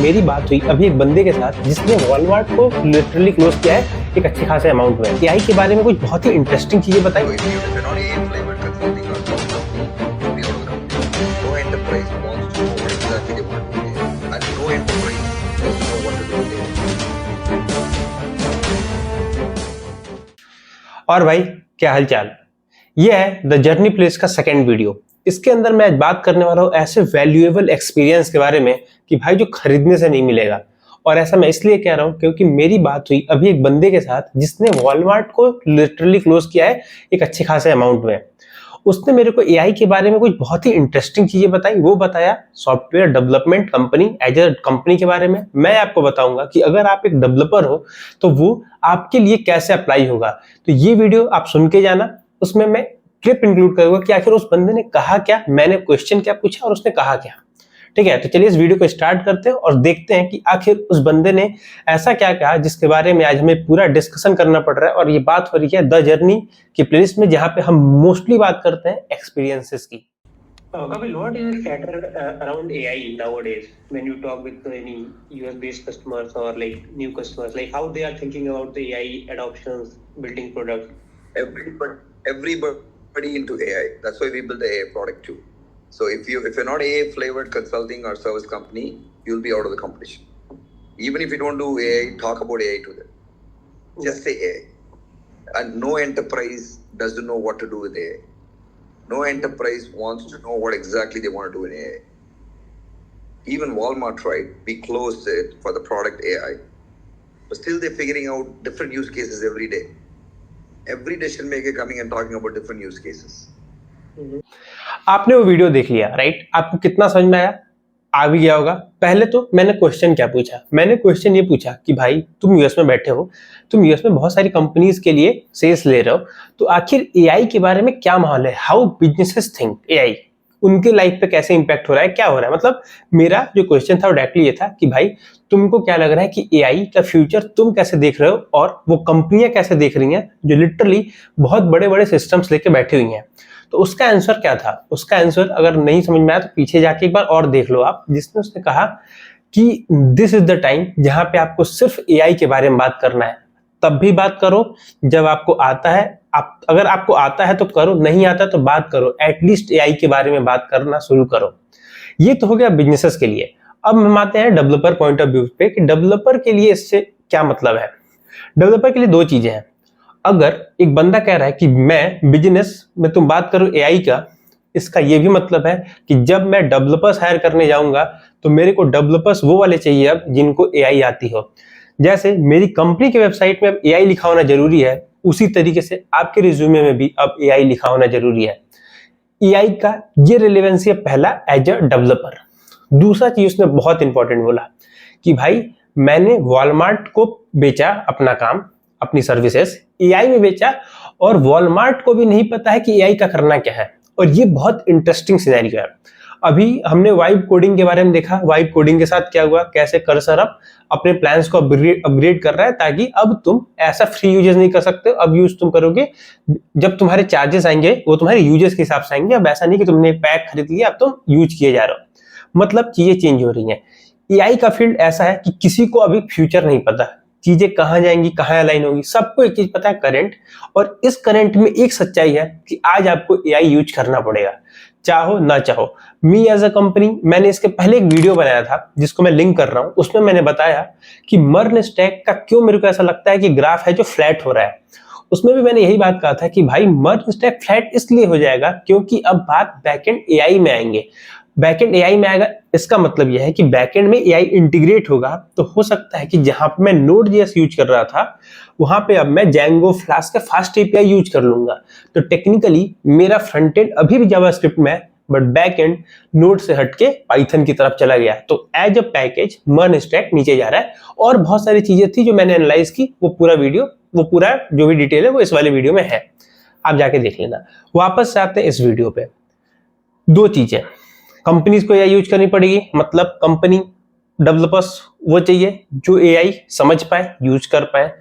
मेरी बात हुई अभी एक बंदे के साथ जिसने वॉलमार्ट को लिटरली क्लोज किया है एक अच्छे खासे अमाउंट में। एआई के बारे में कुछ बहुत ही इंटरेस्टिंग चीजें बताई। और भाई क्या हालचाल। ये है द जर्नी प्लेस का सेकंड वीडियो। इसके अंदर मैं आज बात करने वाला हूँ ऐसे वैल्यूएबल एक्सपीरियंस के बारे में कि भाई जो खरीदने से नहीं मिलेगा। और ऐसा मैं इसलिए कह रहा हूँ क्योंकि मेरी बात हुई अभी एक बंदे के साथ जिसने वॉलमार्ट को लिटरली क्लोज किया है एक अच्छे खासे अमाउंट में। उसने मेरे को एआई के बारे में कुछ बहुत ही इंटरेस्टिंग चीजें बताई। वो बताया software development company as a company के बारे में। मैं आपको बताऊंगा कि अगर आप एक डेवलपर हो तो वो आपके लिए कैसे अप्लाई होगा। तो ये वीडियो आप सुन के जाना। उसमें मैं क्लिप इंक्लूड करूंगा कि आखिर उस बंदे ने कहा क्या, मैंने क्वेश्चन क्या पूछा और उसने कहा क्या। ठीक है, तो चलिए इस वीडियो को स्टार्ट करते हैं और देखते हैं कि आखिर उस बंदे ने ऐसा क्या कहा जिसके बारे में आज हमें पूरा डिस्कशन करना पड़ रहा है। और ये बात हो रही है द जर्नी की प्लेलिस्ट में, जहां पे हम मोस्टली बात करते हैं एक्सपीरियंसेस की। Kapil, what is the chatter around AI nowadays when you talk with any US-based customers or like new customers, like how they are thinking about the AI adoptions, building products? Everybody into AI. That's why we build the AI product too. So if you're not AI flavored consulting or service company, you'll be out of the competition. Even if you don't do AI, talk about AI to them. Just say AI. And no enterprise doesn't know what to do with AI. No enterprise wants to know what exactly they want to do in AI. Even Walmart tried. We closed it for the product AI. But still they're figuring out different use cases every day. Every decision maker coming and talking about different use cases. आपने वो video देख लिया, right? आपको कितना समझ में आया? आ भी गया होगा। पहले तो मैंने क्वेश्चन क्या पूछा? मैंने क्वेश्चन ये पूछा कि भाई तुम यूएस में बैठे हो, तुम यूएस में बहुत सारी कंपनीज के लिए सेल्स ले रहे हो, तो आखिर एआई के बारे में क्या माहौल है? हाउ बिजनेसेस थिंक एआई, उनके लाइफ पे कैसे इंपैक्ट हो रहा है, क्या हो रहा है? मतलब मेरा जो क्वेश्चन था वो डायरेक्टली ये था कि भाई तुमको क्या लग रहा है कि एआई का फ्यूचर तुम कैसे देख रहे हो और वो कंपनियां कैसे देख रही हैं जो लिटरली बहुत बड़े बड़े सिस्टम्स लेके बैठी हुई हैं। तो उसका आंसर क्या था? उसका आंसर अगर नहीं समझ में आया तो पीछे जाके एक बार और देख लो आप, जिसने उसने कहा कि दिस इज द टाइम जहां पे आपको सिर्फ एआई के बारे में बात करना है। तब भी बात करो जब आपको आता है। आप अगर आपको आता है तो करो, नहीं आता तो बात करो, एटलीस्ट एआई के बारे में बात करना शुरू करो। ये तो हो गया बिजनेसेस के लिए। अब हम आते हैं डेवलपर पॉइंट ऑफ व्यू पे कि डेवलपर के लिए इससे क्या मतलब है। डेवलपर के लिए दो चीजें हैं। अगर एक बंदा कह रहा है कि मैं बिजनेस में तुम बात करो एआई का, इसका ये भी मतलब है कि जब मैं डेवलपर्स हायर करने जाऊंगा तो मेरे को डेवलपर्स वो वाले चाहिए अब जिनको एआई आती हो। जैसे मेरी कंपनी के वेबसाइट में अब एआई लिखा होना जरूरी है, उसी तरीके से आपके रिज्यूमे में भी अब एआई लिखा होना जरूरी है। एआई का ये रिलेवेंसी है पहला, एज अ डेवलपर। दूसरा चीज उसने बहुत इंपॉर्टेंट बोला कि भाई मैंने वॉलमार्ट को बेचा अपना काम, अपनी सर्विसेज एआई में बेचा, और वॉलमार्ट को भी नहीं पता है कि एआई का करना क्या है। और ये बहुत इंटरेस्टिंग सिनेरियो है। अभी हमने वाइब कोडिंग के बारे में देखा। वाइब कोडिंग के साथ क्या हुआ, कैसे कर्सर अब अपने प्लान्स को अपग्रेड कर रहा है ताकि अब तुम ऐसा फ्री यूजेस नहीं कर सकते। अब यूज तुम करोगे जब तुम्हारे चार्जेस आएंगे वो तुम्हारे यूजेस के हिसाब से आएंगे। अब ऐसा नहीं कि तुमने एक पैक खरीद लिया अब तुम यूज किए जा रहे हो। मतलब चीजें चेंज हो रही हैं। एआई का फील्ड ऐसा है कि किसी को अभी फ्यूचर नहीं पता, चीजें कहां जाएंगी, कहां अलाइन होगी। सबको एक चीज पता है, करंट। और इस करंट में एक सच्चाई है कि आज आपको एआई यूज करना पड़ेगा, चाहो ना चाहो। मी एज अ कंपनी, मैंने इसके पहले एक वीडियो बनाया था जिसको मैं लिंक कर रहा हूं। उसमें मैंने बताया कि मर्न स्टैक का क्यों मेरे को ऐसा लगता है कि ग्राफ है जो फ्लैट हो रहा है। उसमें भी मैंने यही बात कहा था कि भाई मर्न स्टैक फ्लैट इसलिए हो जाएगा क्योंकि अब बात बैकएंड एआई में आएंगे। बैकएंड एआई में आएगा, इसका मतलब यह है कि बैकएंड में एआई इंटीग्रेट होगा। तो हो सकता है कि जहां पे मैं Node.js यूज कर रहा था वहां पे अब मैं Django, Flask का फास्ट एपीआई यूज कर लूंगा। तो टेक्निकली मेरा फ्रंट एंड अभी भी जावास्क्रिप्ट में है, बट बैक एंड नोड से हटके पाइथन की तरफ चला गया। तो as a package MERN stack नीचे जा रहा है। और बहुत सारी चीजें थी जो मैंने एनालाइज की, वो पूरा जो भी डिटेल है वो इस वाले वीडियो में है, आप जाके देख लेना। वापस से आते हैं इस वीडियो पे। दो चीजें, कंपनीज को एआई यूज करनी पड़ेगी, मतलब कंपनी डेवलपर्स वो चाहिए जो एआई समझ पाए, यूज कर पाए।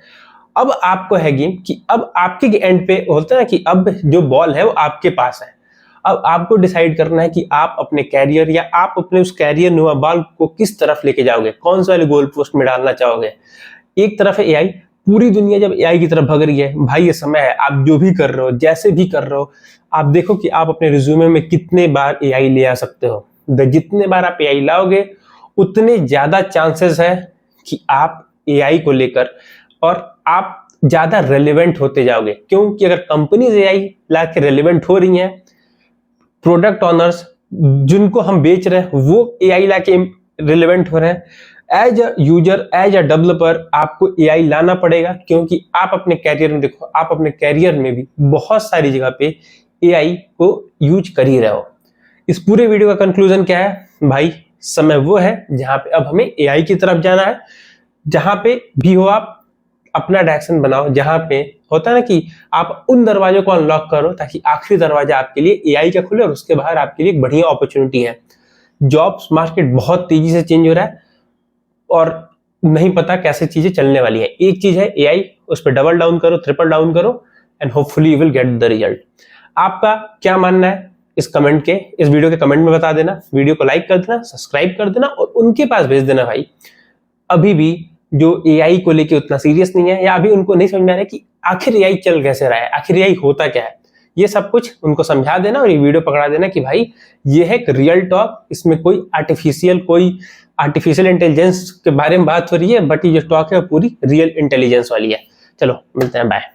अब आपको है गेम कि अब आपके एंड पे होता है ना कि अब जो बॉल है वो आपके पास है। अब आपको डिसाइड करना है कि आप अपने कैरियर या आप अपने उस कैरियर नुमा बाल को किस तरफ लेके जाओगे, कौन से वाले गोल पोस्ट में डालना चाहोगे। एक तरफ है एआई, पूरी दुनिया जब एआई की तरफ भग रही है, भाई ये समय है, आप जो भी कर रहे हो, जैसे भी कर रहे हो, आप देखो कि आप अपने रिज्यूमे में कितने बार एआई ले आ सकते हो। जितने बार आप एआई लाओगे उतने ज्यादा चांसेस है कि आप एआई को लेकर और आप ज्यादा रेलेवेंट होते जाओगे। क्योंकि अगर कंपनीज एआई ला के रेलेवेंट हो रही हैं, प्रोडक्ट ऑनर्स जिनको हम बेच रहे हैं वो एआई ला के रेलेवेंट हो रहे हैं, as a user, as a developer आपको एआई लाना पड़ेगा। क्योंकि आप अपने कैरियर में देखो, आप अपने कैरियर में भी बहुत सारी जगह पे एआई को यूज कर ही रहे हो। इस पूरे वीडियो का कंक्लूजन क्या है भाई, समय वो है जहां पे अब हमें एआई की तरफ जाना है। जहां पे भी हो आप अपना डायरेक्शन बनाओ, जहां पे होता है ना कि आप उन दरवाजों को अनलॉक करो ताकि आखिरी दरवाजा आपके लिए एआई का खुले और उसके बाहर आपके लिए एक बढ़िया अपॉर्चुनिटी है। जॉब्स मार्केट बहुत तेजी से चेंज हो रहा है और नहीं पता कैसे चीजें चलने वाली है। एक चीज है एआई, उस पर डबल डाउन करो, ट्रिपल डाउन करो and hopefully you will get the result. आपका क्या मानना है इस वीडियो के कमेंट में बता देना। वीडियो को लाइक कर देना, सब्सक्राइब कर देना और उनके पास भेज देना भाई अभी भी जो एआई को लेके उतना सीरियस नहीं है, या अभी उनको नहीं समझ में आ रहा है कि आखिर एआई चल कैसे रहा है, आखिर एआई होता क्या है। ये सब कुछ उनको समझा देना और ये वीडियो पकड़ा देना कि भाई ये है एक रियल टॉक, इसमें कोई आर्टिफिशियल इंटेलिजेंस के बारे में बात हो रही है, बट ये जो टॉक है पूरी रियल इंटेलिजेंस वाली है। चलो मिलते हैं, बाय।